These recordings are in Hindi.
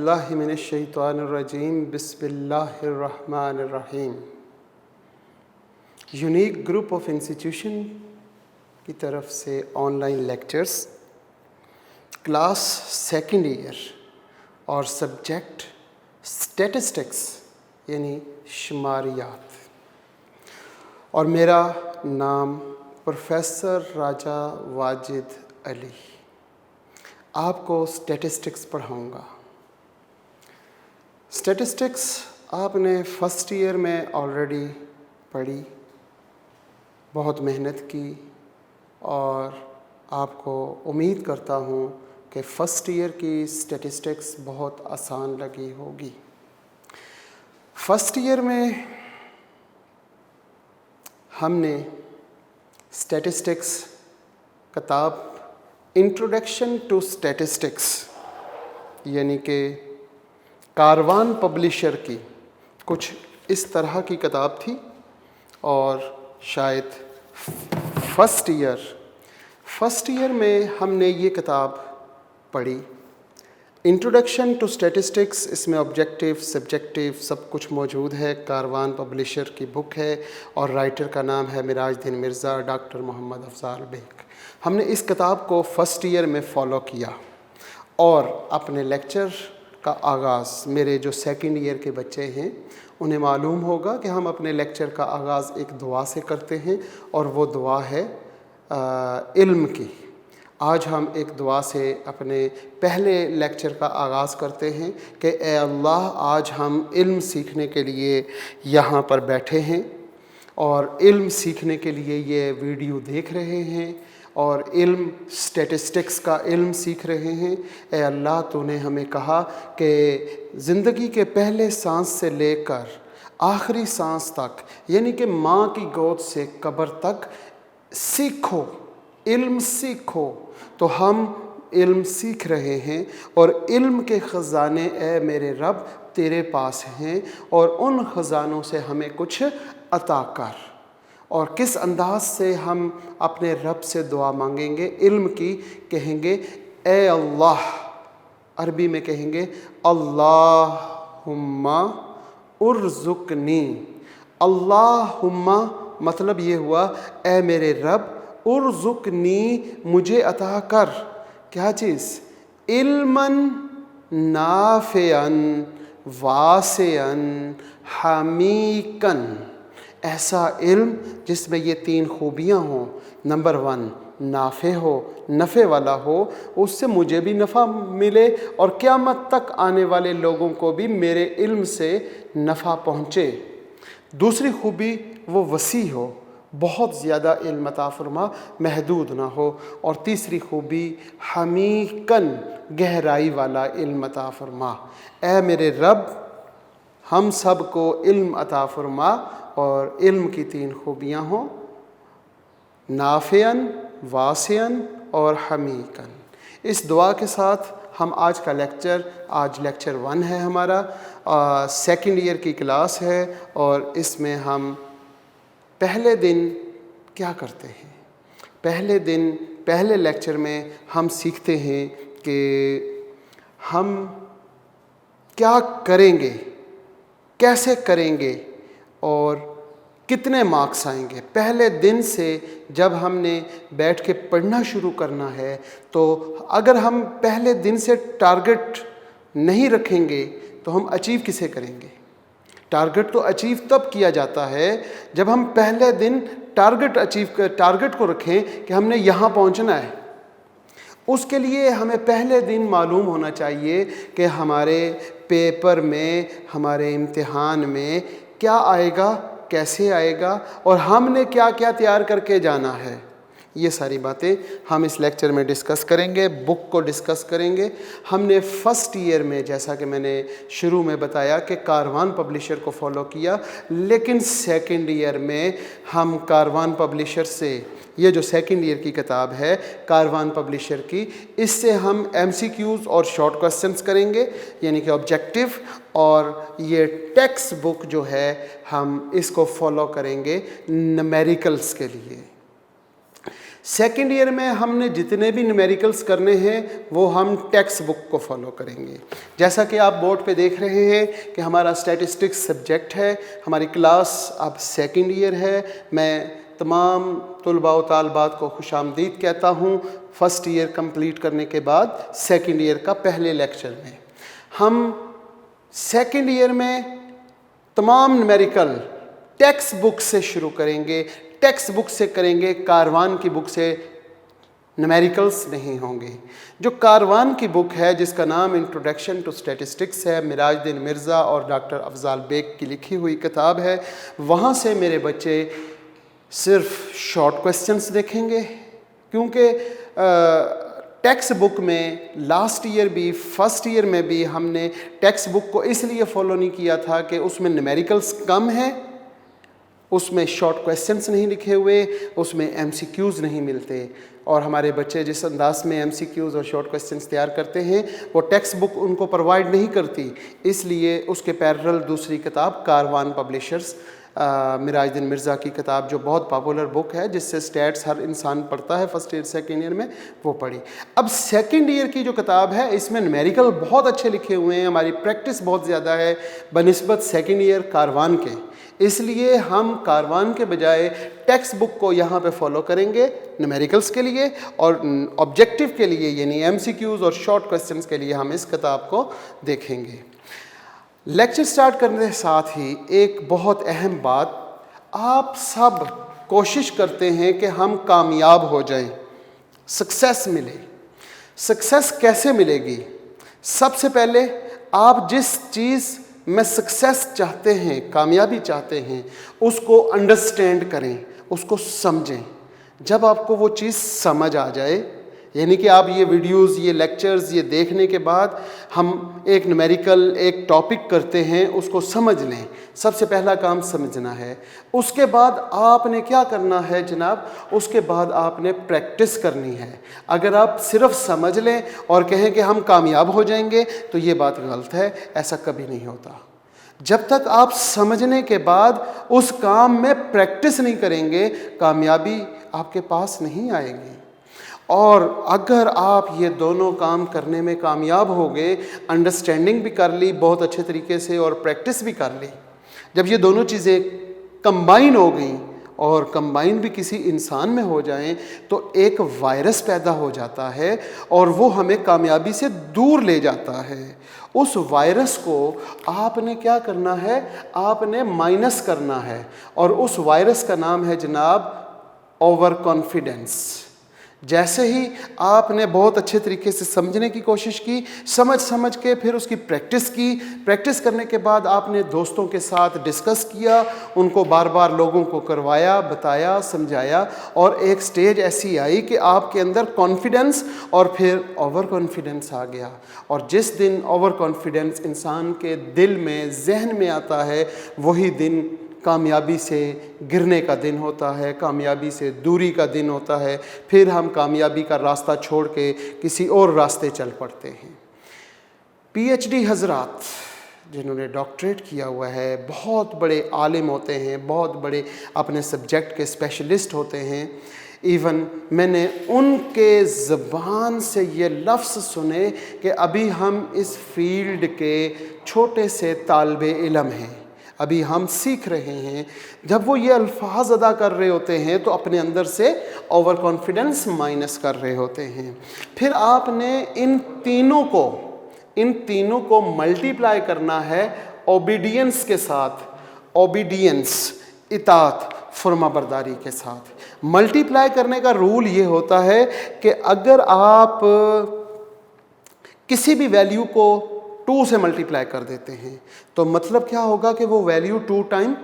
बिल्लाहि मिनश्शैतानिर्रजीम बिस्मिल्लाहिर्रहमानिर्रहीम। यूनिक ग्रुप ऑफ इंस्टीट्यूशन की तरफ से online lectures, class second year और सब्जेक्ट स्टैटिस्टिक्स यानी शुमारियात, और मेरा नाम प्रोफेसर राजा वाजिद अली। आपको स्टैटिस्टिक्स पढ़ाऊँगा। स्टैटिस्टिक्स आपने फर्स्ट ईयर में ऑलरेडी पढ़ी, बहुत मेहनत की, और आपको उम्मीद करता हूँ कि फ़र्स्ट ईयर की स्टैटिस्टिक्स बहुत आसान लगी होगी। फर्स्ट ईयर में हमने स्टैटिस्टिक्स किताब इंट्रोडक्शन टू स्टैटिस्टिक्स यानी कि कारवान पब्लिशर की कुछ इस तरह की किताब थी, और शायद फर्स्ट ईयर में हमने ये किताब पढ़ी। इंट्रोडक्शन टू स्टैटिस्टिक्स, इसमें ऑब्जेक्टिव सब्जेक्टिव सब कुछ मौजूद है। कारवान पब्लिशर की बुक है और राइटर का नाम है मिराजुद्दीन मिर्ज़ा, डॉक्टर मोहम्मद अफजाल बेग। हमने इस किताब को फर्स्ट ईयर में फ़ॉलो किया, और अपने लेक्चर का आगाज़, मेरे जो सेकंड ईयर के बच्चे हैं उन्हें मालूम होगा कि हम अपने लेक्चर का आगाज़ एक दुआ से करते हैं, और वो दुआ है इल्म की। आज हम एक दुआ से अपने पहले लेक्चर का आगाज़ करते हैं कि ए अल्लाह, आज हम इल्म सीखने के लिए यहाँ पर बैठे हैं और इल्म सीखने के लिए ये वीडियो देख रहे हैं और इल्म स्टैटिस्टिक्स का इल्म सीख रहे हैं। ए अल्लाह, तूने हमें कहा कि ज़िंदगी के पहले सांस से लेकर आखिरी सांस तक, यानी कि माँ की गोद से कब्र तक सीखो, इल्म सीखो। तो हम इल्म सीख रहे हैं, और इल्म के ख़ज़ाने ए मेरे रब तेरे पास हैं, और उन ख़ज़ानों से हमें कुछ अता कर। और किस अंदाज से हम अपने रब से दुआ मांगेंगे इल्म की? कहेंगे ए अल्लाह, अरबी में कहेंगे अल्लाहुम्मा उर्ज़ुक़नी। अल्लाहुम्मा मतलब ये हुआ ए मेरे रब, उर्ज़ुक़नी मुझे अता कर। क्या चीज़? इल्मन नाफ़िअन वासिअन हमीकन। ऐसा इल्म जिसमें ये तीन खूबियाँ हों। नंबर 1, नाफ़े हो, नफ़े वाला हो, उससे मुझे भी नफ़ा मिले और क़यामत तक आने वाले लोगों को भी मेरे इल्म से नफ़ा पहुँचे। दूसरी खूबी वो वसी हो, बहुत ज़्यादा इल्म अता फ़रमा, महदूद ना हो। और तीसरी खूबी हमीकन, गहराई वाला इल्म अता फ़रमा। ए मेरे रब, हम सब को इल्म अता फ़रमा, और इल्म की तीन खूबियाँ हों, नाफ़िअन, वासिअन और हमीकन। इस दुआ के साथ हम आज का लेक्चर, आज लेक्चर 1 है हमारा, सेकंड ईयर की क्लास है, और इसमें हम पहले दिन क्या करते हैं? पहले लेक्चर में हम सीखते हैं कि हम क्या करेंगे, कैसे करेंगे और कितने मार्क्स आएंगे। पहले दिन से जब हमने बैठ के पढ़ना शुरू करना है, तो अगर हम पहले दिन से टारगेट नहीं रखेंगे तो हम अचीव किसे करेंगे? टारगेट तो अचीव तब किया जाता है जब हम पहले दिन टारगेट को रखें कि हमने यहाँ पहुँचना है। उसके लिए हमें पहले दिन मालूम होना चाहिए कि हमारे पेपर में, हमारे इम्तिहान में क्या आएगा, कैसे आएगा, और हमने क्या क्या तैयार करके जाना है। ये सारी बातें हम इस लेक्चर में डिस्कस करेंगे, बुक को डिस्कस करेंगे। हमने फर्स्ट ईयर में, जैसा कि मैंने शुरू में बताया, कि कारवान पब्लिशर को फॉलो किया, लेकिन सेकंड ईयर में हम कारवान पब्लिशर से, ये जो सेकंड ईयर की किताब है कारवान पब्लिशर की, इससे हम MCQs और शॉर्ट क्वेश्चंस करेंगे, यानी कि ऑब्जेक्टिव, और ये टेक्स्ट बुक जो है हम इसको फॉलो करेंगे न्यूमेरिकल्स के लिए। सेकेंड ईयर में हमने जितने भी न्यूमेरिकल्स करने हैं वो हम टेक्स्ट बुक को फॉलो करेंगे। जैसा कि आप बोर्ड पे देख रहे हैं कि हमारा स्टैटिस्टिक्स सब्जेक्ट है, हमारी क्लास अब सेकेंड ईयर है। मैं तमाम तुलबा व तालबात को खुशामदीद कहता हूँ फर्स्ट ईयर कंप्लीट करने के बाद सेकेंड ईयर का पहले लेक्चर में। हम सेकेंड ईयर में तमाम न्यूमेरिकल टेक्स्ट बुक से शुरू करेंगे, टेक्स्ट बुक से करेंगे, कारवान की बुक से न्यूमेरिकल्स नहीं होंगे। जो कारवान की बुक है जिसका नाम इंट्रोडक्शन टू स्टैटिस्टिक्स है, मिराजुद्दीन मिर्ज़ा और डॉक्टर अफजाल बेग की लिखी हुई किताब है, वहाँ से मेरे बच्चे सिर्फ शॉर्ट क्वेश्चंस देखेंगे, क्योंकि टेक्स्ट बुक में लास्ट ईयर भी फर्स्ट ईयर में भी हमने टेक्स्ट बुक को इसलिए फॉलो नहीं किया था कि उसमें न्यूमेरिकल्स कम हैं, उसमें शॉर्ट क्वेश्चंस नहीं लिखे हुए, उसमें एमसीक्यूज़ नहीं मिलते। और हमारे बच्चे जिस अंदाज में एमसीक्यूज़ और शॉर्ट क्वेश्चंस तैयार करते हैं वो टेक्स्ट बुक उनको प्रोवाइड नहीं करती, इसलिए उसके पैरेलल दूसरी किताब कारवान पब्लिशर्स मिराजुद्दीन मिर्ज़ा की किताब जो बहुत पॉपुलर बुक है जिससे स्टैट्स हर इंसान पढ़ता है फर्स्ट ईयर सेकेंड ईयर में, वो पढ़ी। अब सेकेंड ईयर की जो किताब है इसमें न्यूमेरिकल बहुत अच्छे लिखे हुए हैं, हमारी प्रैक्टिस बहुत ज़्यादा है बनिस्बत सेकेंड ईयर कारवान के, इसलिए हम कारवान के बजाय टेक्स्ट बुक को यहाँ पे फॉलो करेंगे न्यूमेरिकल्स के लिए, और ऑब्जेक्टिव के लिए यानी एमसीक्यूज़ और शॉर्ट क्वेश्चंस के लिए हम इस किताब को देखेंगे। लेक्चर स्टार्ट करने के साथ ही एक बहुत अहम बात, आप सब कोशिश करते हैं कि हम कामयाब हो जाएं, सक्सेस मिले। सक्सेस कैसे मिलेगी? सबसे पहले आप जिस चीज़ में सक्सेस चाहते हैं, कामयाबी चाहते हैं, उसको अंडरस्टैंड करें, उसको समझें। जब आपको वो चीज़ समझ आ जाए, यानी कि आप ये वीडियोस, ये लेक्चर्स ये देखने के बाद हम एक न्यूमेरिकल एक टॉपिक करते हैं, उसको समझ लें। सबसे पहला काम समझना है। उसके बाद आपने क्या करना है जनाब? उसके बाद आपने प्रैक्टिस करनी है। अगर आप सिर्फ समझ लें और कहें कि हम कामयाब हो जाएंगे तो ये बात गलत है, ऐसा कभी नहीं होता। जब तक आप समझने के बाद उस काम में प्रैक्टिस नहीं करेंगे, कामयाबी आपके पास नहीं आएगी। और अगर आप ये दोनों काम करने में कामयाब हो गए, अंडरस्टैंडिंग भी कर ली बहुत अच्छे तरीके से और प्रैक्टिस भी कर ली, जब ये दोनों चीज़ें कंबाइन हो गई और कंबाइन भी किसी इंसान में हो जाएं, तो एक वायरस पैदा हो जाता है और वो हमें कामयाबी से दूर ले जाता है। उस वायरस को आपने क्या करना है? आपने माइनस करना है, और उस वायरस का नाम है जनाब ओवर कॉन्फिडेंस। जैसे ही आपने बहुत अच्छे तरीके से समझने की कोशिश की, समझ के फिर उसकी प्रैक्टिस की, प्रैक्टिस करने के बाद आपने दोस्तों के साथ डिस्कस किया, उनको बार बार लोगों को करवाया, बताया, समझाया, और एक स्टेज ऐसी आई कि आपके अंदर कॉन्फिडेंस और फिर ओवर कॉन्फिडेंस आ गया। और जिस दिन ओवर कॉन्फिडेंस इंसान के दिल में, जहन में आता है, वही दिन कामयाबी से गिरने का दिन होता है, कामयाबी से दूरी का दिन होता है। फिर हम कामयाबी का रास्ता छोड़ के किसी और रास्ते चल पड़ते हैं। पीएचडी हजरात जिन्होंने डॉक्टरेट किया हुआ है, बहुत बड़े आलिम होते हैं, बहुत बड़े अपने सब्जेक्ट के स्पेशलिस्ट होते हैं। इवन मैंने उनके ज़बान से ये लफ्ज़ सुने कि अभी हम इस फील्ड के छोटे से तालिबे इल्म हैं, अभी हम सीख रहे हैं। जब वो ये अल्फाज अदा कर रहे होते हैं तो अपने अंदर से ओवर कॉन्फिडेंस माइनस कर रहे होते हैं। फिर आपने इन तीनों को मल्टीप्लाई करना है ओबीडियंस के साथ, ओबीडियंस इताअत फरमाबरदारी के साथ। मल्टीप्लाई करने का रूल ये होता है कि अगर आप किसी भी वैल्यू को 2 से मल्टीप्लाई कर देते हैं तो मतलब क्या होगा कि वो वैल्यू 2 टाइम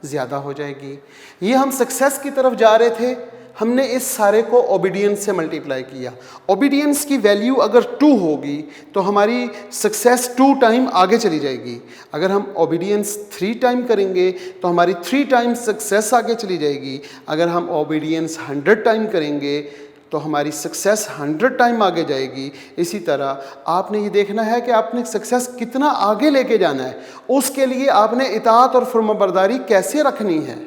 ज़्यादा हो जाएगी। ये हम सक्सेस की तरफ जा रहे थे, हमने इस सारे को ओबीडियंस से मल्टीप्लाई किया। ओबीडियंस की वैल्यू अगर 2 होगी तो हमारी सक्सेस 2 टाइम आगे चली जाएगी। अगर हम ओबीडियंस 3 टाइम करेंगे तो हमारी 3 टाइम सक्सेस आगे चली जाएगी। अगर हम ओबीडियंस 100 टाइम करेंगे तो हमारी सक्सेस 100 टाइम आगे जाएगी। इसी तरह आपने ये देखना है कि आपने सक्सेस कितना आगे लेके जाना है, उसके लिए आपने इताअत और फरमाबरदारी कैसे रखनी है।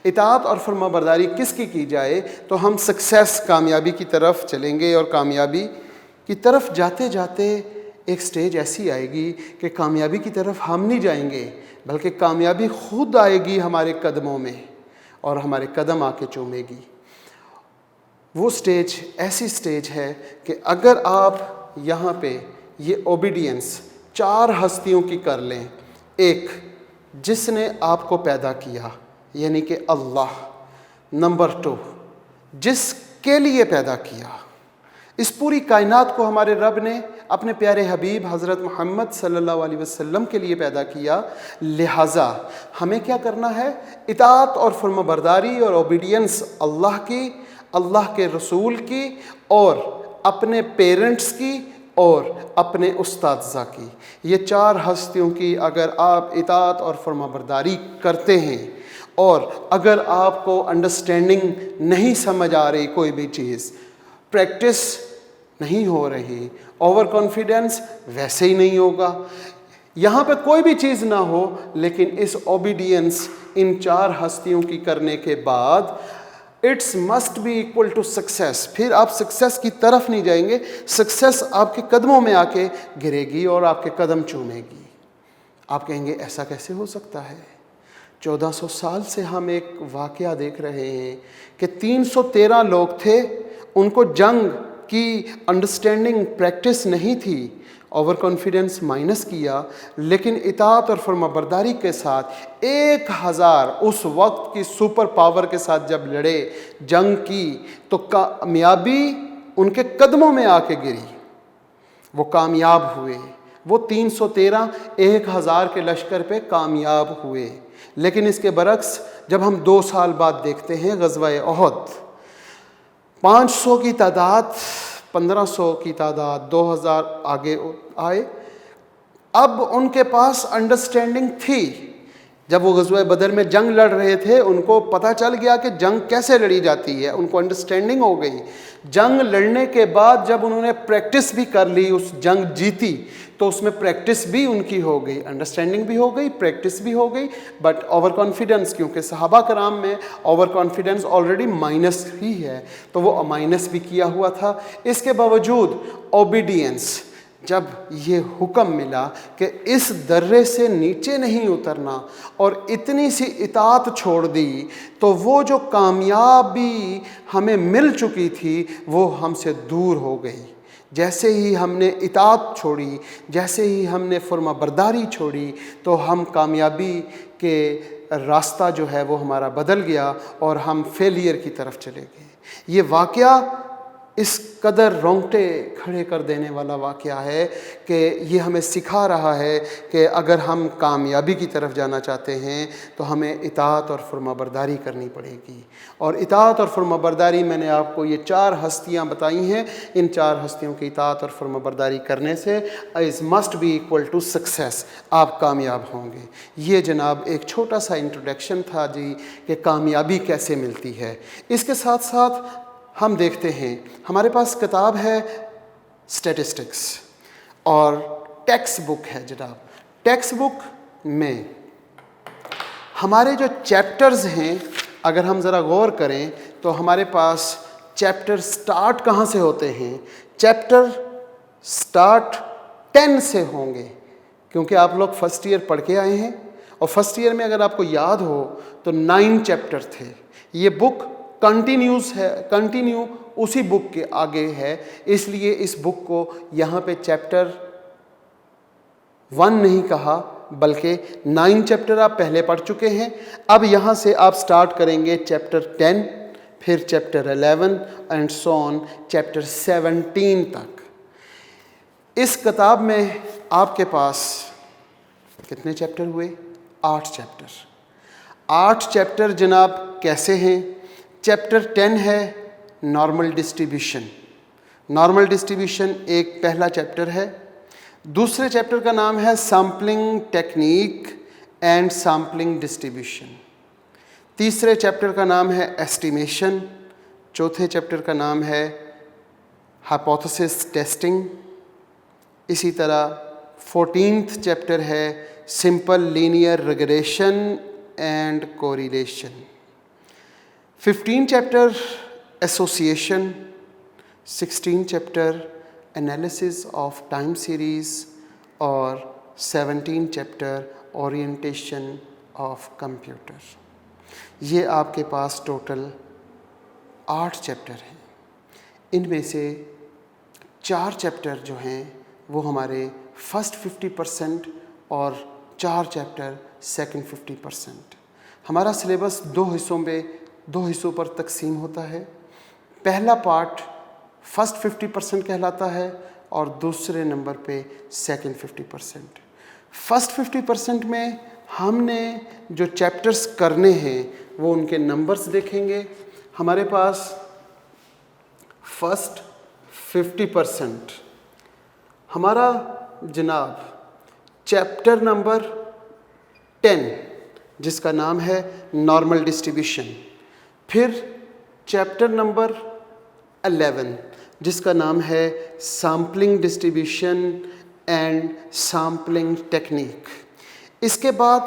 इताअत और फरमाबरदारी किसकी की जाए तो हम सक्सेस, कामयाबी की तरफ चलेंगे। और कामयाबी की तरफ जाते जाते एक स्टेज ऐसी आएगी कि कामयाबी की तरफ हम नहीं जाएंगे, बल्कि कामयाबी खुद आएगी हमारे कदमों में और हमारे कदम आके चूमेगी। वो स्टेज ऐसी स्टेज है कि अगर आप यहाँ पे ये ओबीडियंस 4 हस्तियों की कर लें। एक, जिसने आपको पैदा किया यानी कि अल्लाह। नंबर 2, जिसके लिए पैदा किया। इस पूरी कायनात को हमारे रब ने अपने प्यारे हबीब हज़रत मोहम्मद सल्लल्लाहु अलैहि वसल्लम के लिए पैदा किया। लिहाजा हमें क्या करना है? इताअत और फरमाबरदारी और ओबीडियंस अल्लाह की, अल्लाह के रसूल की और अपने पेरेंट्स की और अपने उस्तादज़ा की। ये 4 हस्तियों की अगर आप इताअत और फरमाबरदारी करते हैं और अगर आपको अंडरस्टैंडिंग नहीं समझ आ रही, कोई भी चीज़ प्रैक्टिस नहीं हो रही, ओवर कॉन्फिडेंस वैसे ही नहीं होगा। यहाँ पे कोई भी चीज़ ना हो, लेकिन इस ओबीडियंस इन 4 हस्तियों की करने के बाद it's must be equal to success. फिर आप सक्सेस की तरफ नहीं जाएंगे, सक्सेस आपके कदमों में आके गिरेगी और आपके कदम चूमेगी। आप कहेंगे ऐसा कैसे हो सकता है? 1400 साल से हम एक वाक़या देख रहे हैं कि 313 लोग थे, उनको जंग की अंडरस्टैंडिंग प्रैक्टिस नहीं थी, ओवर कॉन्फिडेंस माइनस किया, लेकिन इताअत और फरमाबरदारी के साथ 1000 उस वक्त की सुपर पावर के साथ जब लड़े, जंग की, तो कामयाबी उनके कदमों में आके गिरी। वो कामयाब हुए। वो 313 1000 के लश्कर पे कामयाब हुए। लेकिन इसके बरक्स जब हम 2 साल बाद देखते हैं ग़ज़वा उहद, 500 की तादाद, 1500 की तादाद, 2000 आगे आए। अब उनके पास अंडरस्टैंडिंग थी। जब वो ग़ज़वा बदर में जंग लड़ रहे थे, उनको पता चल गया कि जंग कैसे लड़ी जाती है, उनको अंडरस्टैंडिंग हो गई। जंग लड़ने के बाद जब उन्होंने प्रैक्टिस भी कर ली, उस जंग जीती, तो उसमें प्रैक्टिस भी उनकी हो गई, अंडरस्टैंडिंग भी हो गई, प्रैक्टिस भी हो गई। बट ओवर कॉन्फिडेंस, क्योंकि सहाबा कराम में ओवर कॉन्फिडेंस ऑलरेडी माइनस ही है, तो वो माइनस भी किया हुआ था। इसके बावजूद ओबीडियंस, जब ये हुक्म मिला कि इस दर्रे से नीचे नहीं उतरना और इतनी सी इताअत छोड़ दी, तो वो जो कामयाबी हमें मिल चुकी थी वो हमसे दूर हो गई। जैसे ही हमने इताअत छोड़ी, जैसे ही हमने फरमाबरदारी छोड़ी, तो हम कामयाबी के रास्ता जो है वो हमारा बदल गया और हम फेलियर की तरफ चले गए। ये वाक़या इस कदर रोंगटे खड़े कर देने वाला वाक़या है कि ये हमें सिखा रहा है कि अगर हम कामयाबी की तरफ जाना चाहते हैं तो हमें इताअत और फरमाबरदारी करनी पड़ेगी। और इताअत और फरमाबरदारी, मैंने आपको ये 4 हस्तियाँ बताई हैं, इन 4 हस्तियों की इताअत और फरमाबरदारी करने से is must be equal to success, आप कामयाब होंगे। ये जनाब एक छोटा सा इंट्रोडक्शन था जी कि कामयाबी कैसे मिलती है। इसके साथ साथ हम देखते हैं हमारे पास किताब है स्टैटिस्टिक्स और टेक्स्ट बुक है जनाब। टेक्स्ट बुक में हमारे जो चैप्टर्स हैं, अगर हम ज़रा गौर करें तो हमारे पास चैप्टर स्टार्ट कहाँ से होते हैं? चैप्टर स्टार्ट 10 से होंगे, क्योंकि आप लोग फर्स्ट ईयर पढ़ के आए हैं और फर्स्ट ईयर में अगर आपको याद हो तो 9 चैप्टर थे। ये बुक कंटिन्यू उसी बुक के आगे है, इसलिए इस बुक को यहाँ पे चैप्टर 1 नहीं कहा, बल्कि 9 चैप्टर आप पहले पढ़ चुके हैं। अब यहाँ से आप स्टार्ट करेंगे चैप्टर 10, फिर chapter 11 and so on chapter 17 तक। इस किताब में आपके पास कितने चैप्टर हुए? 8 चैप्टर। 8 चैप्टर जनाब कैसे हैं? चैप्टर 10 है नॉर्मल डिस्ट्रीब्यूशन। नॉर्मल डिस्ट्रीब्यूशन एक पहला चैप्टर है। दूसरे चैप्टर का नाम है sampling technique and sampling distribution. तीसरे चैप्टर का नाम है एस्टिमेशन। चौथे चैप्टर का नाम है हाइपोथेसिस टेस्टिंग। इसी तरह 14th चैप्टर है simple linear regression and correlation. 15 chapter association, 16 chapter analysis of time series और 17 चैप्टर ओरिएंटेशन ऑफ कंप्यूटर। ये आपके पास टोटल 8 चैप्टर हैं। इनमें से 4 चैप्टर जो हैं वो हमारे फर्स्ट 50% और 4 चैप्टर सेकंड 50%। हमारा सिलेबस 2 हिस्सों पर तकसीम होता है। पहला पार्ट फर्स्ट 50% कहलाता है और दूसरे नंबर पे सेकंड 50%। फर्स्ट 50% में हमने जो चैप्टर्स करने हैं वो उनके नंबर्स देखेंगे। हमारे पास फर्स्ट 50% हमारा जनाब चैप्टर नंबर 10 जिसका नाम है नॉर्मल डिस्ट्रीब्यूशन, फिर चैप्टर नंबर 11 जिसका नाम है sampling distribution and sampling technique. इसके बाद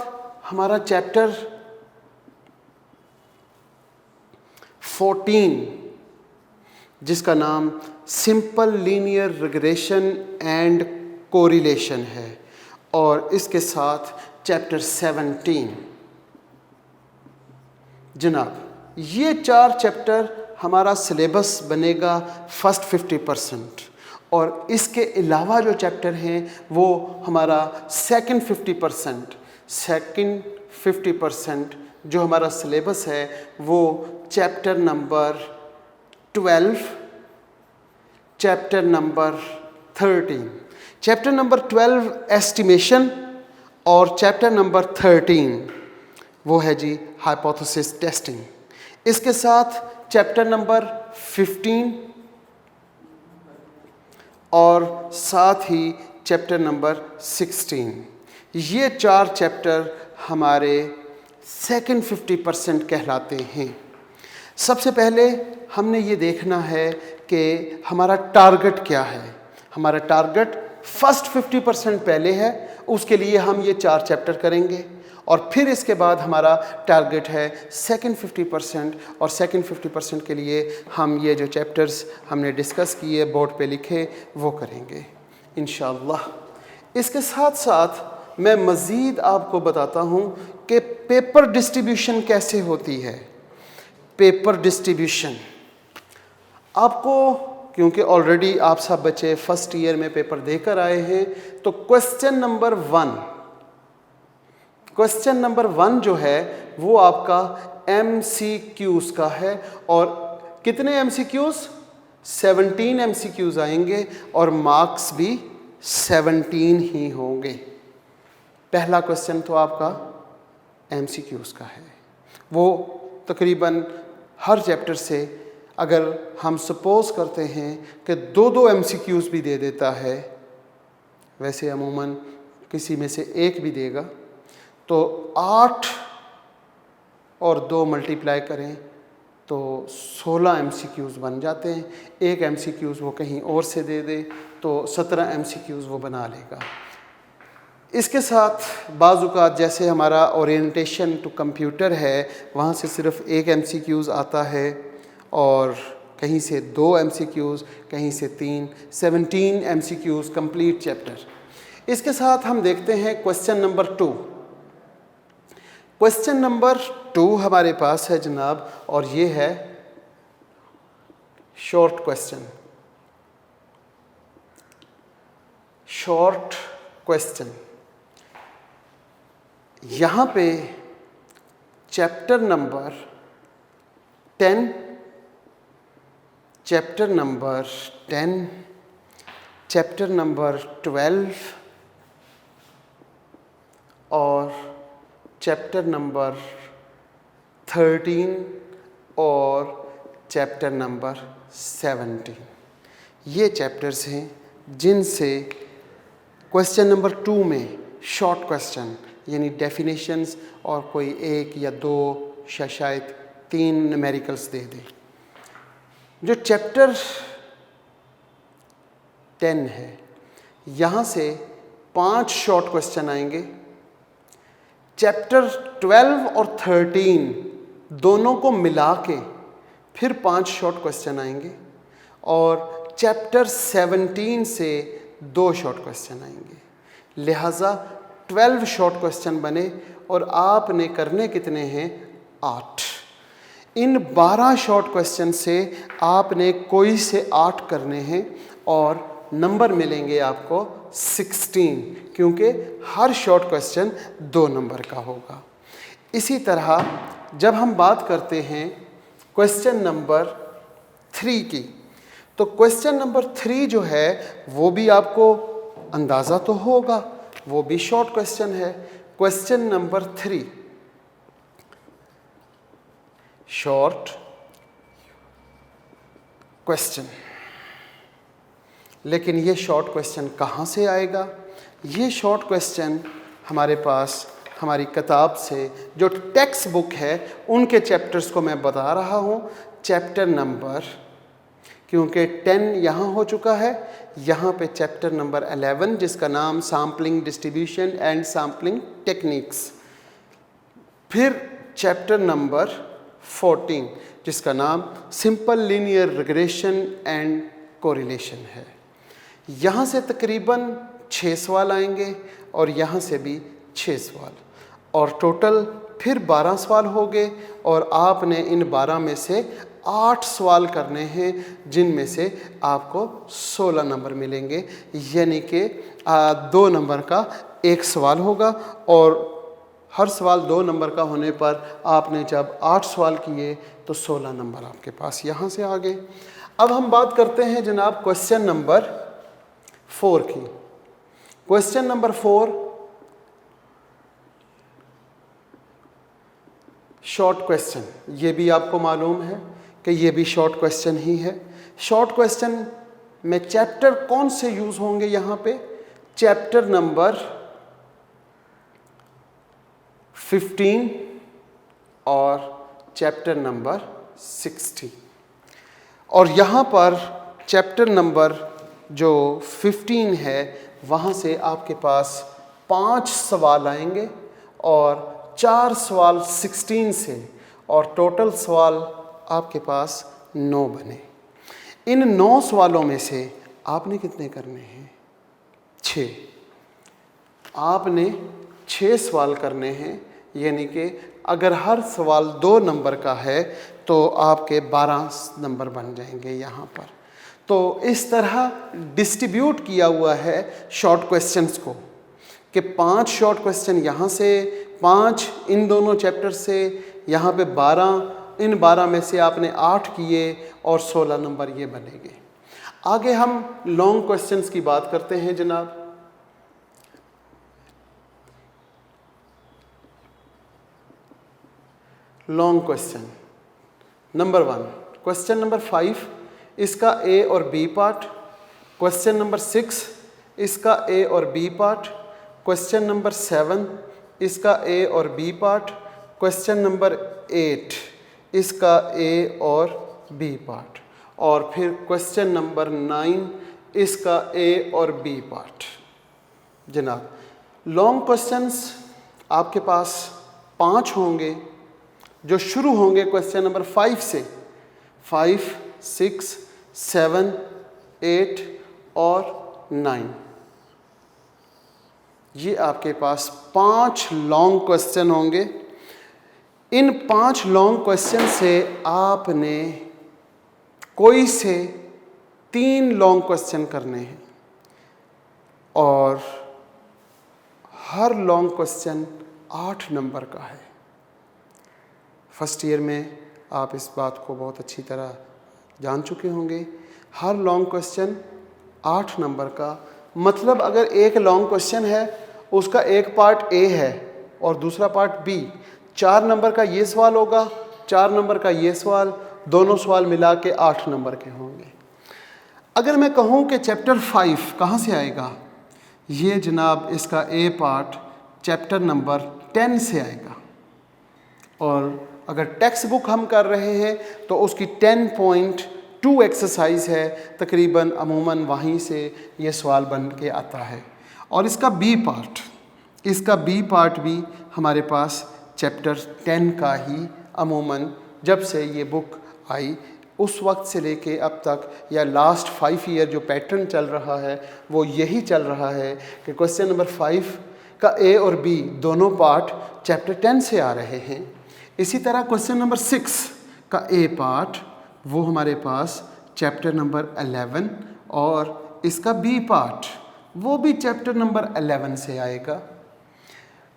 हमारा चैप्टर 14 जिसका नाम simple linear regression and correlation है, और इसके साथ चैप्टर 17। जनाब ये 4 चैप्टर हमारा सिलेबस बनेगा फर्स्ट 50%, और इसके अलावा जो चैप्टर हैं वो हमारा सेकंड 50%। सेकंड 50% जो हमारा सिलेबस है वो chapter number 12, chapter number 13। Chapter number 12 estimation और चैप्टर नंबर 13 वो है जी हाइपोथेसिस टेस्टिंग। इसके साथ चैप्टर नंबर 15 और साथ ही चैप्टर नंबर 16। ये 4 चैप्टर हमारे सेकंड 50% कहलाते हैं। सबसे पहले हमने ये देखना है कि हमारा टारगेट क्या है। हमारा टारगेट फर्स्ट 50% पहले है, उसके लिए हम ये 4 चैप्टर करेंगे, और फिर इसके बाद हमारा टारगेट है सेकंड 50%, और सेकंड 50% के लिए हम ये जो चैप्टर्स हमने डिस्कस किए बोर्ड पे लिखे वो करेंगे इंशाअल्लाह। इसके साथ साथ मैं मज़ीद आपको बताता हूँ कि पेपर डिस्ट्रीब्यूशन कैसे होती है। पेपर डिस्ट्रीब्यूशन आपको, क्योंकि ऑलरेडी आप सब बच्चे फर्स्ट ईयर में पेपर देकर आए हैं, तो क्वेश्चन नंबर 1 जो है वो आपका MCQs का है, और कितने MCQs? 17 MCQs आएंगे और मार्क्स भी 17 ही होंगे। पहला क्वेश्चन तो आपका MCQs का है। वो तकरीबन हर चैप्टर से अगर हम सपोज करते हैं कि 2-2 MCQs भी दे देता है, वैसे अमूमन किसी में से एक भी देगा, तो 8 और 2 मल्टीप्लाई करें तो 16 MCQs बन जाते हैं। एक MCQs वो कहीं और से दे दे तो 17 MCQs वो बना लेगा। इसके साथ बाज़-औक़ात जैसे हमारा ओरिएंटेशन टू कंप्यूटर है, वहाँ से सिर्फ एक MCQs आता है, और कहीं से 2 MCQs, कहीं से 3, 17 MCQs कंप्लीट चैप्टर। इसके साथ हम देखते हैं क्वेश्चन नंबर 2। क्वेश्चन नंबर 2 हमारे पास है जनाब, और ये है शॉर्ट क्वेश्चन। यहाँ पे चैप्टर नंबर 10, चैप्टर नंबर 12 और चैप्टर नंबर 13 और चैप्टर नंबर 17, ये चैप्टर्स हैं जिनसे क्वेश्चन नंबर 2 में शॉर्ट क्वेश्चन यानी डेफिनेशंस और कोई 1 या 2 या शायद 3 न्यूमेरिकल्स दे दे। जो चैप्टर 10 है, यहाँ से 5 शॉर्ट क्वेश्चन आएंगे। चैप्टर 12 और 13 दोनों को मिला के फिर 5 शॉर्ट क्वेश्चन आएंगे और चैप्टर 17 से 2 शॉर्ट क्वेश्चन आएंगे। लिहाजा 12 शॉर्ट क्वेश्चन बने और आपने करने कितने हैं? 8। इन 12 शॉर्ट क्वेश्चन से आपने कोई से 8 करने हैं और नंबर मिलेंगे आपको 16, क्योंकि हर शॉर्ट क्वेश्चन 2 नंबर का होगा। इसी तरह जब हम बात करते हैं क्वेश्चन नंबर 3 की, तो क्वेश्चन नंबर 3 जो है वो भी आपको अंदाज़ा तो होगा, वो भी शॉर्ट क्वेश्चन है। Question number 3 short question. लेकिन ये शॉर्ट क्वेश्चन कहाँ से आएगा? ये शॉर्ट क्वेश्चन हमारे पास हमारी किताब से जो टेक्स्ट बुक है उनके चैप्टर्स को मैं बता रहा हूँ। चैप्टर नंबर, क्योंकि 10 यहाँ हो चुका है, यहाँ पे चैप्टर नंबर 11 जिसका नाम sampling distribution and sampling techniques, फिर चैप्टर नंबर 14 जिसका नाम simple linear regression and correlation है। यहाँ से तकरीबन 6 सवाल आएंगे और यहाँ से भी 6 सवाल, और टोटल फिर 12 सवाल हो गए और आपने इन 12 में से 8 सवाल करने हैं, जिनमें से आपको 16 नंबर मिलेंगे, यानी कि 2 नंबर का एक सवाल होगा। और हर सवाल 2 नंबर का होने पर आपने जब 8 सवाल किए तो 16 नंबर आपके पास यहाँ से आ गए। अब हम बात करते हैं जनाब क्वेश्चन नंबर 4 की। क्वेश्चन नंबर 4 शॉर्ट क्वेश्चन, ये भी आपको मालूम है कि ये भी शॉर्ट क्वेश्चन ही है। शॉर्ट क्वेश्चन में चैप्टर कौन से यूज़ होंगे यहाँ पे? चैप्टर नंबर 15 और चैप्टर नंबर 60। और यहाँ पर चैप्टर नंबर जो 15 है वहाँ से आपके पास 5 सवाल आएंगे और 4 सवाल 16 से, और टोटल सवाल आपके पास 9 बने। इन 9 सवालों में से आपने कितने करने हैं? 6। आपने 6 सवाल करने हैं, यानी कि अगर हर सवाल 2 नंबर का है तो आपके 12 नंबर बन जाएंगे यहाँ पर। तो इस तरह डिस्ट्रीब्यूट किया हुआ है शॉर्ट क्वेश्चंस को कि 5 शॉर्ट क्वेश्चन यहाँ से, 5 इन दोनों चैप्टर से, यहाँ पे 12, इन 12 में से आपने 8 किए और 16 नंबर ये बनेंगे। आगे हम लॉन्ग क्वेश्चंस की बात करते हैं जनाब। Long question number 1, question number 5 इसका ए और बी पार्ट, क्वेश्चन नंबर 6 इसका ए और बी पार्ट, क्वेश्चन नंबर 7 इसका ए और बी पार्ट, क्वेश्चन नंबर 8 इसका ए और बी पार्ट, और फिर क्वेश्चन नंबर 9 इसका ए और बी पार्ट। जनाब लॉन्ग क्वेश्चंस आपके पास 5 होंगे जो शुरू होंगे क्वेश्चन नंबर 5 से। 5, 6, 7, 8 और 9, ये आपके पास 5 लॉन्ग क्वेश्चन होंगे। इन 5 लॉन्ग क्वेश्चन से आपने कोई से 3 लॉन्ग क्वेश्चन करने हैं और हर लॉन्ग क्वेश्चन 8 नंबर का है। फर्स्ट ईयर में आप इस बात को बहुत अच्छी तरह जान चुके होंगे। हर लॉन्ग क्वेश्चन 8 नंबर का, मतलब अगर एक लॉन्ग क्वेश्चन है उसका एक पार्ट ए है और दूसरा पार्ट बी, 4 नंबर का ये सवाल होगा, 4 नंबर का ये सवाल, दोनों सवाल मिला के 8 नंबर के होंगे। अगर मैं कहूँ कि चैप्टर 5 कहाँ से आएगा, ये जनाब इसका ए पार्ट चैप्टर नंबर 10 से आएगा। और अगर टेक्स्ट बुक हम कर रहे हैं तो उसकी 10.2 एक्सरसाइज है, तकरीबन अमूमन वहीं से ये सवाल बन के आता है। और इसका बी पार्ट भी हमारे पास चैप्टर 10 का ही अमूमन जब से ये बुक आई उस वक्त से लेके अब तक या लास्ट 5 ईयर जो पैटर्न चल रहा है वो यही चल रहा है कि क्वेश्चन नंबर 5 का ए और बी दोनों पार्ट चैप्टर 10 से आ रहे हैं। इसी तरह क्वेश्चन नंबर 6 का ए पार्ट वो हमारे पास चैप्टर नंबर 11 और इसका बी पार्ट वो भी चैप्टर नंबर 11 से आएगा।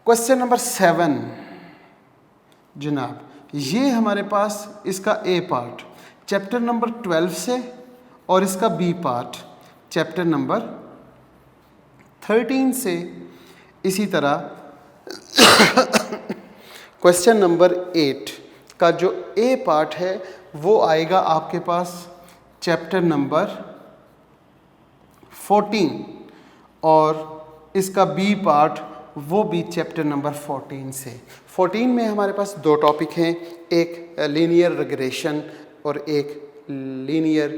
क्वेश्चन नंबर 7 जनाब, ये हमारे पास इसका ए पार्ट चैप्टर नंबर 12 से और इसका बी पार्ट चैप्टर नंबर 13 से। इसी तरह क्वेश्चन नंबर 8 का जो ए पार्ट है वो आएगा आपके पास चैप्टर नंबर 14 और इसका बी पार्ट वो भी चैप्टर नंबर 14 से। 14 में हमारे पास 2 टॉपिक हैं, एक लीनियर रिग्रेशन और एक लीनियर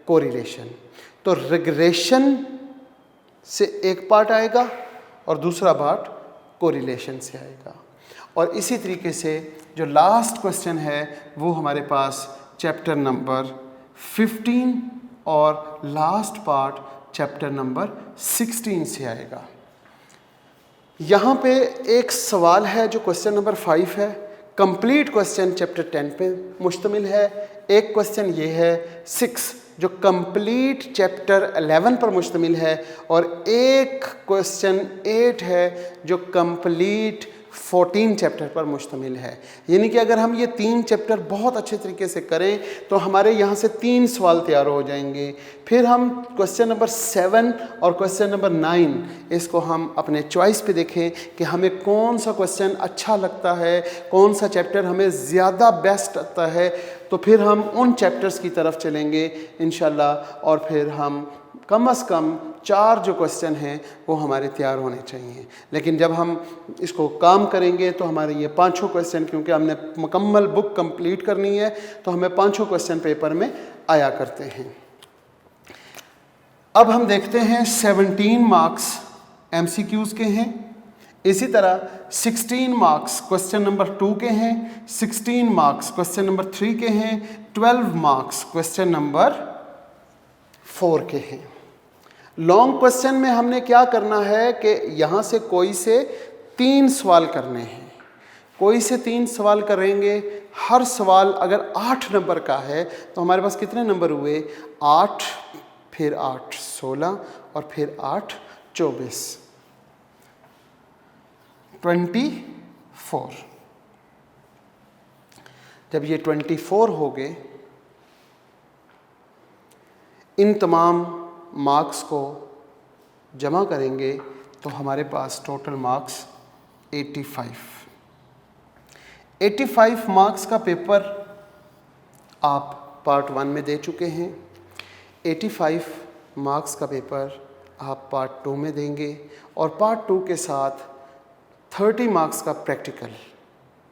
कोरिलेशन। तो रिग्रेशन से एक पार्ट आएगा और दूसरा पार्ट कोरिलेशन से आएगा। और इसी तरीके से जो लास्ट क्वेश्चन है वो हमारे पास चैप्टर नंबर 15 और लास्ट पार्ट चैप्टर नंबर 16 से आएगा। यहाँ पे एक सवाल है जो क्वेश्चन नंबर 5 है, कंप्लीट क्वेश्चन चैप्टर 10 पे मुश्तमिल है। एक क्वेश्चन ये है 6 जो कंप्लीट चैप्टर 11 पर मुश्तमिल है और एक क्वेश्चन 8 है जो कंप्लीट 14 चैप्टर पर मुश्तमिल है। यानी कि अगर हम ये 3 चैप्टर बहुत अच्छे तरीके से करें तो हमारे यहाँ से 3 सवाल तैयार हो जाएंगे। फिर हम क्वेश्चन नंबर 7 और क्वेश्चन नंबर 9 इसको हम अपने चॉइस पे देखें कि हमें कौन सा क्वेश्चन अच्छा लगता है, कौन सा चैप्टर हमें ज़्यादा बेस्ट आता है, तो फिर हम उन चैप्टर्स की तरफ चलेंगे इंशाल्लाह। और फिर हम कम से कम 4 जो क्वेश्चन हैं वो हमारे तैयार होने चाहिए। लेकिन जब हम इसको काम करेंगे तो हमारे ये 5 क्वेश्चन, क्योंकि हमने मुकम्मल बुक कंप्लीट करनी है तो हमें 5 क्वेश्चन पेपर में आया करते हैं। अब हम देखते हैं 17 मार्क्स MCQs के हैं। इसी तरह 16 मार्क्स क्वेश्चन नंबर 2 के हैं, 16 मार्क्स क्वेश्चन नंबर 3 के हैं, 12 मार्क्स क्वेश्चन नंबर 4 के हैं। लॉन्ग क्वेश्चन में हमने क्या करना है कि यहाँ से कोई से 3 सवाल करने हैं, कोई से 3 सवाल करेंगे। हर सवाल अगर 8 नंबर का है तो हमारे पास कितने नंबर हुए, 8 फिर 8 16 और फिर 8 24 24। जब ये 24 हो गए, इन तमाम मार्क्स को जमा करेंगे तो हमारे पास टोटल मार्क्स 85 मार्क्स का पेपर आप पार्ट 1 में दे चुके हैं। 85 मार्क्स का पेपर आप पार्ट 2 में देंगे और पार्ट 2 के साथ 30 मार्क्स का प्रैक्टिकल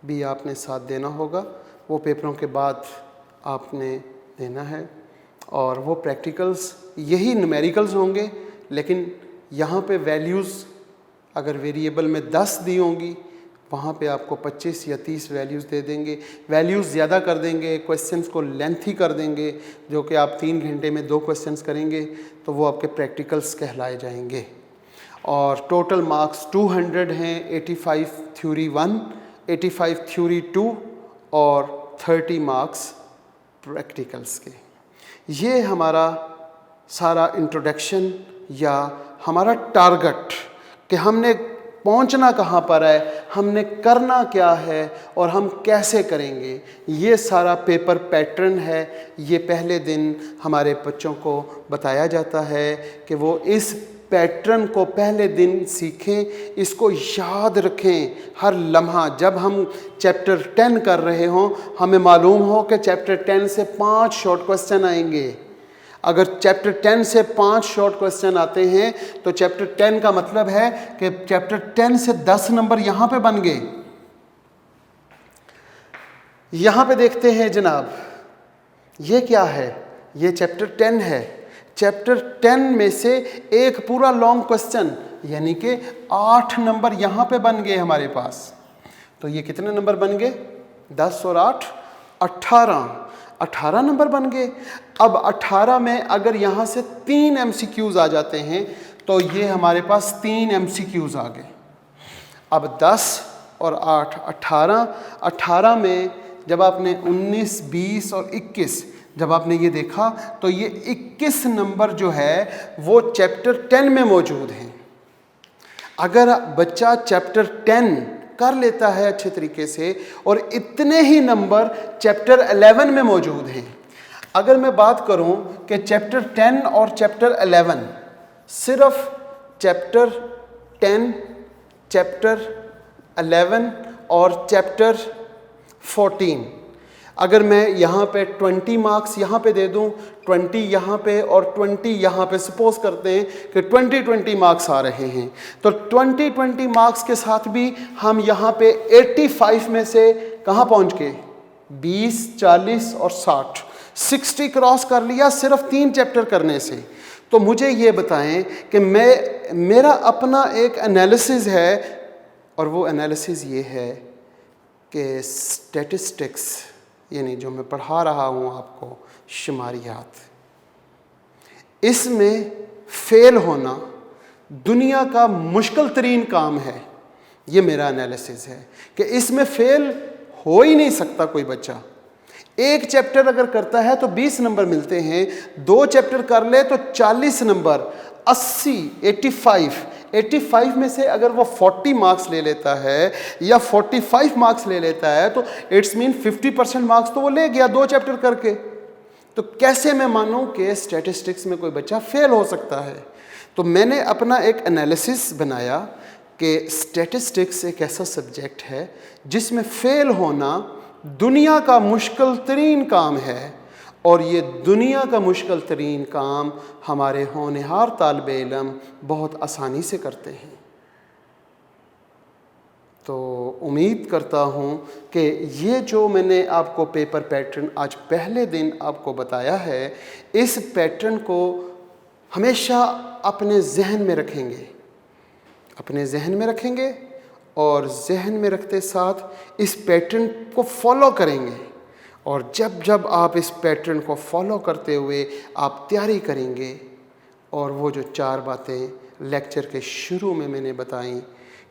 भी आपने साथ देना होगा। वो पेपरों के बाद आपने देना है और वो प्रैक्टिकल्स यही न्यूमेरिकल्स होंगे, लेकिन यहाँ पे वैल्यूज़ अगर वेरिएबल में 10 दी होंगी वहाँ पे आपको 25 या 30 वैल्यूज़ दे देंगे। वैल्यूज़ ज़्यादा कर देंगे, क्वेश्चंस को लेंथी कर देंगे, जो कि आप 3 घंटे में 2 क्वेश्चंस करेंगे तो वो आपके प्रैक्टिकल्स कहलाए जाएंगे। और टोटल मार्क्स 200 हैं, 85 थ्योरी 1, 85 थ्योरी 2 और 30 मार्क्स प्रैक्टिकल्स के। ये हमारा सारा इंट्रोडक्शन या हमारा टारगेट कि हमने पहुंचना कहाँ पर है, हमने करना क्या है और हम कैसे करेंगे, ये सारा पेपर पैटर्न है। ये पहले दिन हमारे बच्चों को बताया जाता है कि वो इस पैटर्न को पहले दिन सीखें, इसको याद रखें हर लम्हा। जब हम चैप्टर 10 कर रहे हों, हमें मालूम हो कि चैप्टर 10 से 5 शॉर्ट क्वेश्चन आएंगे। अगर चैप्टर 10 से 5 शॉर्ट क्वेश्चन आते हैं तो चैप्टर 10 का मतलब है कि चैप्टर 10 से 10 नंबर यहाँ पे बन गए। यहाँ पे देखते हैं जनाब, ये क्या है, ये चैप्टर 10 है। चैप्टर 10 में से एक पूरा लॉन्ग क्वेश्चन यानी कि 8 नंबर यहाँ पे बन गए हमारे पास। तो ये कितने नंबर बन गए, 10 और 8 18 नंबर बन गए। अब 18 में अगर यहाँ से 3 MCQs आ जाते हैं तो ये हमारे पास 3 MCQs आ गए। अब 10 और 8 18 में जब आपने 19, 20 और 21 जब आपने ये देखा तो ये 21 नंबर जो है वो चैप्टर 10 में मौजूद हैं। अगर बच्चा चैप्टर 10 कर लेता है अच्छे तरीके से और इतने ही नंबर चैप्टर 11 में मौजूद हैं। अगर मैं बात करूं कि चैप्टर 10 और चैप्टर 11 सिर्फ चैप्टर 10, चैप्टर 11 और चैप्टर 14, अगर मैं यहाँ पे 20 मार्क्स यहाँ पे दे दूँ, 20 यहाँ पे और 20 यहाँ पे, सपोज करते हैं कि 20 मार्क्स आ रहे हैं, तो 20 मार्क्स के साथ भी हम यहाँ पे 85 में से कहाँ पहुँच गए? 20, 40 और 60 क्रॉस कर लिया सिर्फ 3 चैप्टर करने से। तो मुझे ये बताएं कि मेरा अपना एक एनालिसिस है और वो एनालिसिस ये है कि स्टैटिस्टिक्स यानी जो मैं पढ़ा रहा हूँ आपको, शुमारियात, इसमें फेल होना दुनिया का मुश्किल तरीन काम है। ये मेरा एनालिसिस है कि इसमें फेल हो ही नहीं सकता कोई बच्चा। एक चैप्टर अगर करता है तो 20 नंबर मिलते हैं, 2 चैप्टर कर ले तो 40 नंबर, 80, 85 में से अगर वो 40 मार्क्स ले लेता है या 45 मार्क्स ले लेता है तो इट्स मीन 50% मार्क्स तो वो ले गया 2 चैप्टर करके। तो कैसे मैं मानूं कि स्टैटिस्टिक्स में कोई बच्चा फेल हो सकता है? तो मैंने अपना एक एनालिसिस बनाया कि स्टैटिस्टिक्स एक ऐसा सब्जेक्ट है जिसमें फेल होना दुनिया का मुश्किल तरीन काम है और ये दुनिया का मुश्किल तरीन काम हमारे होनहार तालिबे इल्म बहुत आसानी से करते हैं। तो उम्मीद करता हूँ कि ये जो मैंने आपको पेपर पैटर्न आज पहले दिन आपको बताया है, इस पैटर्न को हमेशा अपने जहन में रखेंगे और जहन में रखते साथ इस पैटर्न को फॉलो करेंगे। और जब आप इस पैटर्न को फॉलो करते हुए आप तैयारी करेंगे और वो जो 4 बातें लेक्चर के शुरू में मैंने बताई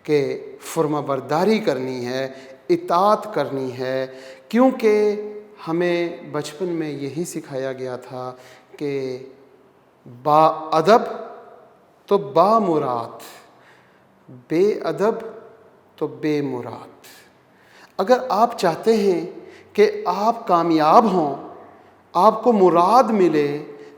कि फर्माबरदारी करनी है, इताअत करनी है, क्योंकि हमें बचपन में यही सिखाया गया था कि बाअदब तो बामुराद, बेअदब तो बेमुराद। अगर आप चाहते हैं कि आप कामयाब हों, आपको मुराद मिले,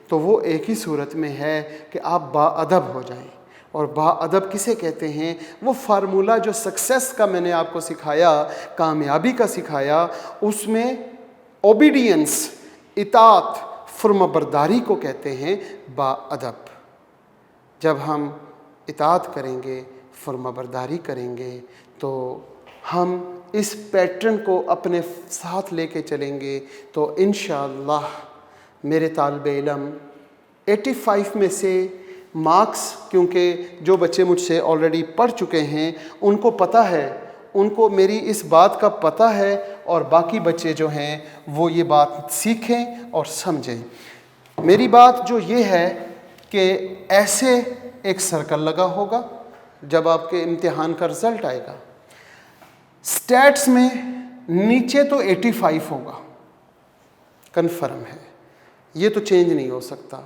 तो वो एक ही सूरत में है कि आप बाअदब हो जाएं। और बाअदब किसे कहते हैं? वो फार्मूला जो सक्सेस का मैंने आपको सिखाया, कामयाबी का सिखाया, उसमें ओबीडियंस, इताअत, फर्माबरदारी को कहते हैं बाअदब। जब हम इताअत करेंगे, फर्माबरदारी करेंगे, तो हम इस पैटर्न को अपने साथ लेके चलेंगे तो इंशाअल्लाह मेरे तालिबे इल्म 85 में से मार्क्स, क्योंकि जो बच्चे मुझसे ऑलरेडी पढ़ चुके हैं उनको पता है, उनको मेरी इस बात का पता है, और बाकी बच्चे जो हैं वो ये बात सीखें और समझें। मेरी बात जो ये है कि ऐसे एक सर्कल लगा होगा जब आपके इम्तिहान का रिज़ल्ट आएगा। स्टैट्स में नीचे तो 85 होगा, कन्फर्म है, ये तो चेंज नहीं हो सकता।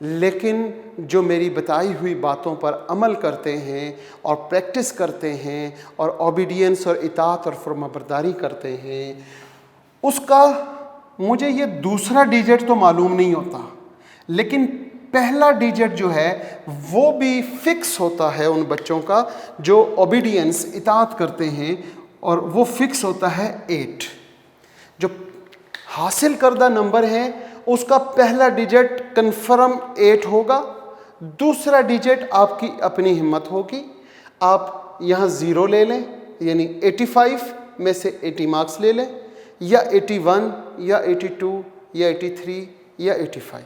लेकिन जो मेरी बताई हुई बातों पर अमल करते हैं और प्रैक्टिस करते हैं और ओबीडियंस और इताअत और फर्माबरदारी करते हैं, उसका मुझे ये दूसरा डिजिट तो मालूम नहीं होता, लेकिन पहला डिजिट जो है वो भी फिक्स होता है उन बच्चों का जो ओबीडियंस, इताअत करते हैं, और वो फिक्स होता है 8। जो हासिल करदा नंबर है उसका पहला डिजिट कन्फर्म 8 होगा, दूसरा डिजिट आपकी अपनी हिम्मत होगी। आप यहाँ 0 ले लें, यानी 85 में से 80 मार्क्स ले लें, या 81 या 82 या 83 या 85।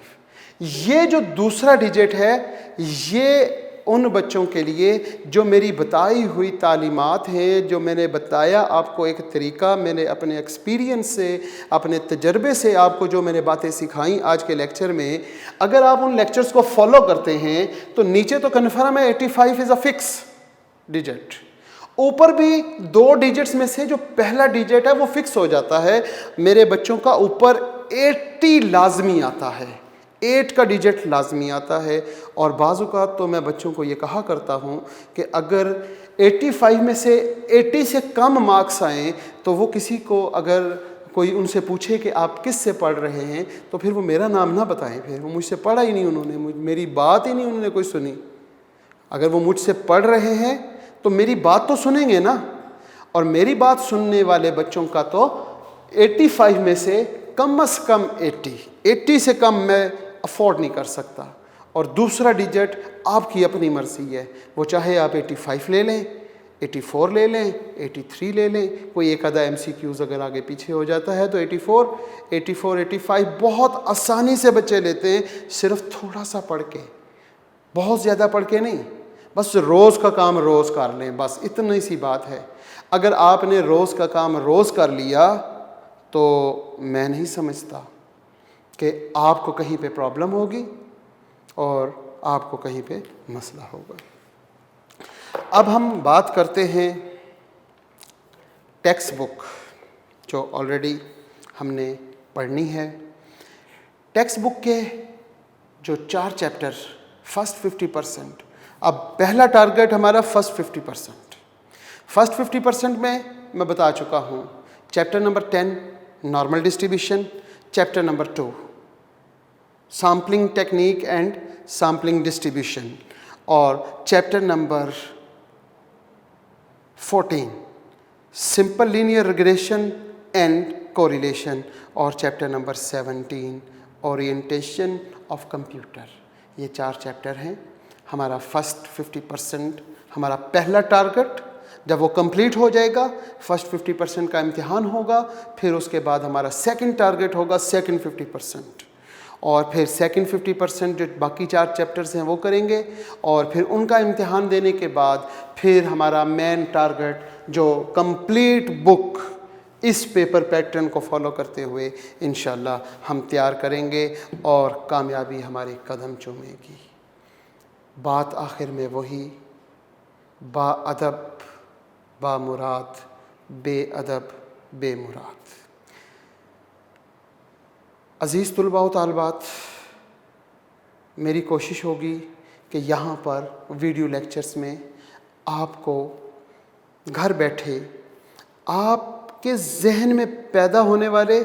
ये जो दूसरा डिजिट है ये उन बच्चों के लिए जो मेरी बताई हुई तालीमात हैं, जो मैंने बताया आपको एक तरीका, मैंने अपने एक्सपीरियंस से, अपने तजर्बे से आपको जो मैंने बातें सिखाई आज के लेक्चर में, अगर आप उन लेक्चर्स को फॉलो करते हैं तो नीचे तो कन्फर्म है 85 इज़ अ फिक्स डिजिट, ऊपर भी 2 डिजिट्स में से जो पहला डिजिट है वो फिक्स हो जाता है। मेरे बच्चों का ऊपर 80 लाजमी आता है, 8 का डिजिट लाजमी आता है। और बाज़ औक़ात तो मैं बच्चों को ये कहा करता हूँ कि अगर 85 में से 80 से कम मार्क्स आएँ तो वो किसी को, अगर कोई उनसे पूछे कि आप किस से पढ़ रहे हैं, तो फिर वो मेरा नाम ना बताएं, फिर वो मुझसे पढ़ा ही नहीं, उन्होंने मेरी बात ही नहीं उन्होंने कोई सुनी। अगर वो मुझसे पढ़ रहे हैं तो मेरी बात तो सुनेंगे ना, और मेरी बात सुनने वाले बच्चों का तो 85 में से कम से कम 80 से कम मैं अफोर्ड नहीं कर सकता। और दूसरा डिजिट आपकी अपनी मर्ज़ी है, वो चाहे आप 85 ले लें, 84 ले लें, 83 ले लें, कोई एक आधा MCQs अगर आगे पीछे हो जाता है तो 84, 85 बहुत आसानी से बच्चे लेते हैं, सिर्फ थोड़ा सा पढ़ के, बहुत ज़्यादा पढ़ के नहीं, बस रोज़ का काम रोज़ कर लें, बस इतनी सी बात है। अगर आपने रोज़ का काम रोज़ कर लिया तो मैं नहीं समझता कि आपको कहीं पे प्रॉब्लम होगी और आपको कहीं पे मसला होगा। अब हम बात करते हैं टेक्स्ट बुक, जो ऑलरेडी हमने पढ़नी है। टेक्स्ट बुक के जो 4 चैप्टर, फर्स्ट 50%, अब पहला टारगेट हमारा फर्स्ट 50%। फर्स्ट 50% में मैं बता चुका हूँ, chapter number 10 normal distribution, chapter number 2 sampling technique and sampling distribution, और chapter number 14 simple linear regression and correlation, और chapter number 17 orientation of computer. ये 4 चैप्टर हैं। हमारा फर्स्ट 50% हमारा पहला टारगेट, जब वो कंप्लीट हो जाएगा, फर्स्ट 50% का इम्तिहान होगा, फिर उसके बाद हमारा सेकंड टारगेट होगा सेकंड 50%, और फिर सेकंड 50% जो बाकी 4 चैप्टर्स हैं वो करेंगे, और फिर उनका इम्तिहान देने के बाद फिर हमारा मेन टारगेट जो कंप्लीट बुक इस पेपर पैटर्न को फॉलो करते हुए इंशाल्लाह हम तैयार करेंगे और कामयाबी हमारे कदम चूमेगी। बात आखिर में वही, बाअदब बामुराद, बेअदब बेमुराद। अज़ीज़ तुलबा व तालिबात, मेरी कोशिश होगी कि यहाँ पर वीडियो लेक्चर्स में आपको घर बैठे आपके ज़हन में पैदा होने वाले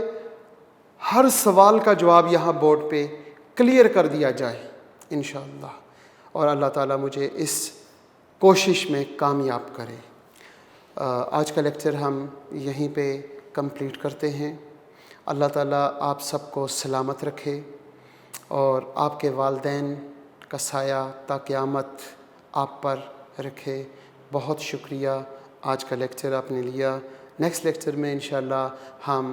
हर सवाल का जवाब यहाँ बोर्ड पे क्लियर कर दिया जाए इंशाअल्लाह, और अल्लाह ताला मुझे इस कोशिश में कामयाब करे। आज का लेक्चर हम यहीं पे कंप्लीट करते हैं। अल्लाह ताला आप सबको सलामत रखे और आपके वालिदैन का साया ता क़यामत आप पर रखे। बहुत शुक्रिया, आज का लेक्चर आपने लिया। नेक्स्ट लेक्चर में इंशाअल्लाह हम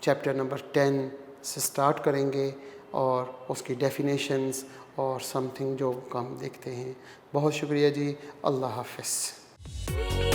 चैप्टर नंबर 10 से स्टार्ट करेंगे और उसकी डेफिनेशंस और समथिंग जो हम देखते हैं। बहुत शुक्रिया जी, अल्लाह हाफ़िज़।